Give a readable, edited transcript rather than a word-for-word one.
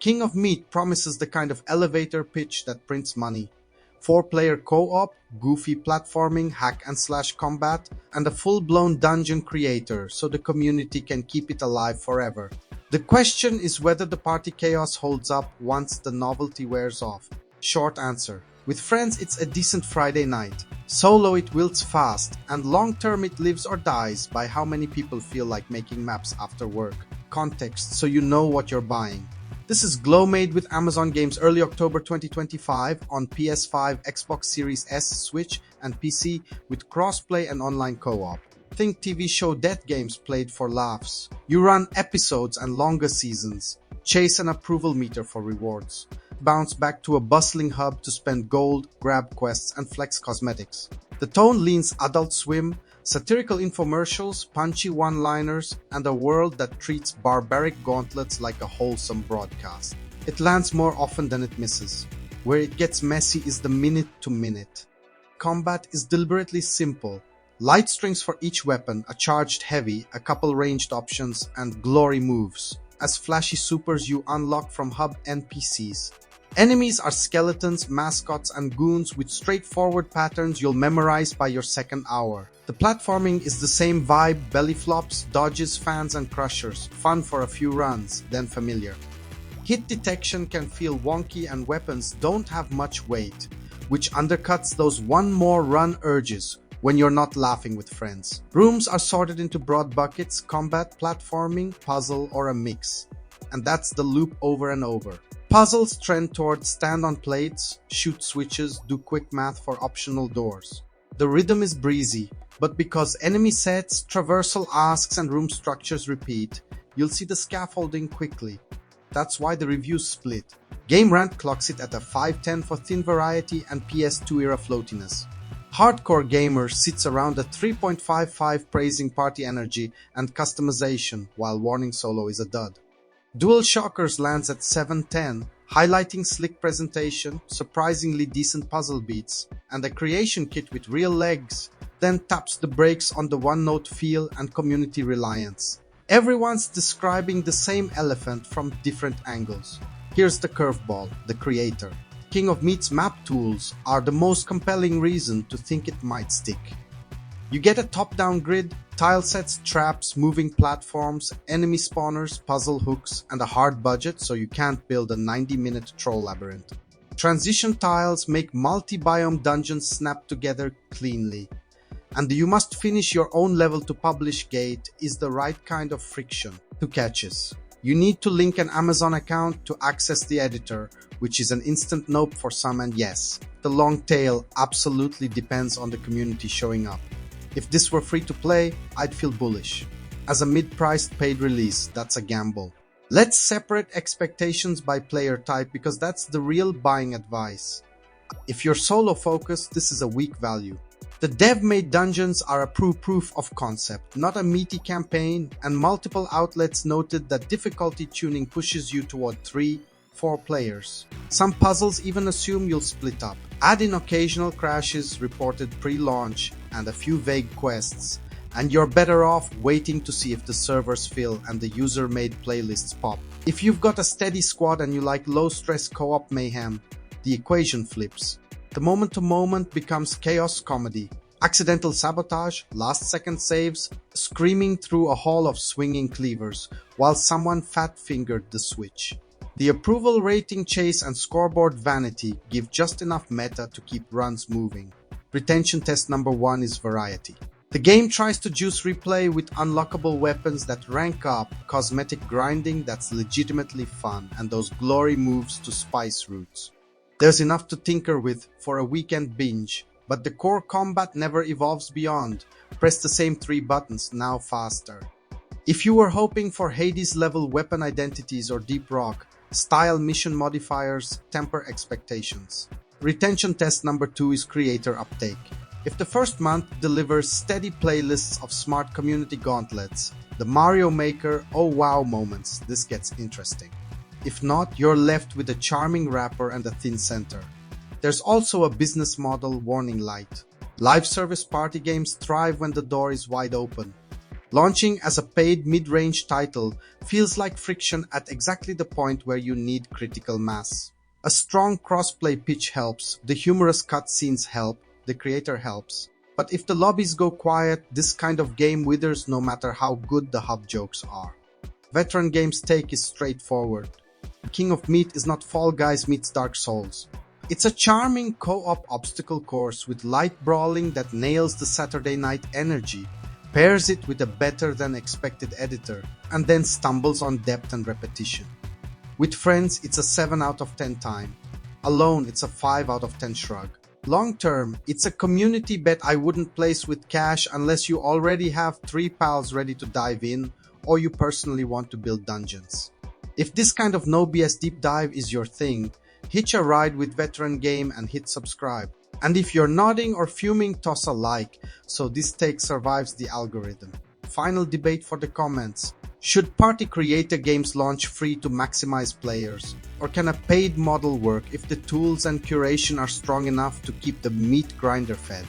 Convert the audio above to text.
King of Meat promises the kind of elevator pitch that prints money. 4-player co-op, goofy platforming, hack and slash combat, and a full-blown dungeon creator so the community can keep it alive forever. The question is whether the party chaos holds up once the novelty wears off. Short answer: with friends it's a decent Friday night. Solo it wilts fast, and long-term it lives or dies by how many people feel like making maps after work. Context so you know what you're buying. This is Glow made with Amazon Games early October 2025 on PS5, Xbox Series S, Switch, and PC with crossplay and online co-op. Think TV show death games played for laughs. You run episodes and longer seasons. Chase an approval meter for rewards. Bounce back to a bustling hub to spend gold, grab quests, and flex cosmetics. The tone leans Adult Swim, satirical infomercials, punchy one-liners, and a world that treats barbaric gauntlets like a wholesome broadcast. It lands more often than it misses. Where it gets messy is the minute-to-minute. Combat is deliberately simple. Light strings for each weapon, a charged heavy, a couple ranged options, and glory moves. As flashy supers you unlock from hub NPCs. Enemies are skeletons, mascots, and goons with straightforward patterns you'll memorize by your second hour. The platforming is the same vibe: belly flops, dodges, fans, and crushers. Fun for a few runs, then familiar. Hit detection can feel wonky and weapons don't have much weight, which undercuts those one more run urges when you're not laughing with friends. Rooms are sorted into broad buckets: combat, platforming, puzzle, or a mix. And that's the loop over and over. Puzzles trend towards stand on plates, shoot switches, do quick math for optional doors. The rhythm is breezy, but because enemy sets, traversal asks, and room structures repeat, you'll see the scaffolding quickly. That's why the reviews split. Game Rant clocks it at a 5/10 for thin variety and PS2 era floatiness. Hardcore Gamer sits around a 3.55 praising party energy and customization, while warning Solo is a dud. Dual Shockers lands at 7/10, highlighting slick presentation, surprisingly decent puzzle beats, and a creation kit with real legs, then taps the brakes on the one-note feel and community reliance. Everyone's describing the same elephant from different angles. Here's the curveball: the creator. King of Meat's map tools are the most compelling reason to think it might stick. You get a top-down grid, tile sets, traps, moving platforms, enemy spawners, puzzle hooks, and a hard budget so you can't build a 90-minute troll labyrinth. Transition tiles make multi-biome dungeons snap together cleanly. And the you must finish your own level to publish gate is the right kind of friction. Two catches. You need to link an Amazon account to access the editor, which is an instant nope for some, and yes, the long tail absolutely depends on the community showing up. If this were free to play, I'd feel bullish. As a mid-priced paid release, that's a gamble. Let's separate expectations by player type because that's the real buying advice. If you're solo focused, this is a weak value. The dev-made dungeons are a proof of concept, not a meaty campaign, and multiple outlets noted that difficulty tuning pushes you toward 3-4 players. Some puzzles even assume you'll split up. Add in occasional crashes reported pre-launch and a few vague quests, and you're better off waiting to see if the servers fill and the user-made playlists pop. If you've got a steady squad and you like low-stress co-op mayhem, the equation flips. The moment-to-moment becomes chaos comedy. Accidental sabotage, last-second saves, screaming through a hall of swinging cleavers, while someone fat-fingered the switch. The approval rating chase and scoreboard vanity give just enough meta to keep runs moving. Retention test number 1 is variety. The game tries to juice replay with unlockable weapons that rank up, cosmetic grinding that's legitimately fun, and those glory moves to spice routes. There's enough to tinker with for a weekend binge, but the core combat never evolves beyond. Press the same 3 buttons, now faster. If you were hoping for Hades-level weapon identities or Deep Rock style mission modifiers, temper expectations. Retention test number 2 is creator uptake. If the first month delivers steady playlists of smart community gauntlets, the Mario Maker oh wow moments, this gets interesting. If not, you're left with a charming wrapper and a thin center. There's also a business model warning light. Live service party games thrive when the door is wide open. Launching as a paid mid-range title feels like friction at exactly the point where you need critical mass. A strong crossplay pitch helps, the humorous cutscenes help, the creator helps. But if the lobbies go quiet, this kind of game withers no matter how good the hub jokes are. Veteran Games' take is straightforward. King of Meat is not Fall Guys meets Dark Souls. It's a charming co-op obstacle course with light brawling that nails the Saturday night energy, pairs it with a better than expected editor, and then stumbles on depth and repetition. With friends, it's a 7 out of 10 time. Alone, it's a 5 out of 10 shrug. Long term, it's a community bet I wouldn't place with cash unless you already have 3 pals ready to dive in or you personally want to build dungeons. If this kind of no BS deep dive is your thing, hitch a ride with Veteran Game and hit subscribe. And if you're nodding or fuming, toss a like so this take survives the algorithm. Final debate for the comments. Should party creator games launch free to maximize players? Or can a paid model work if the tools and curation are strong enough to keep the meat grinder fed?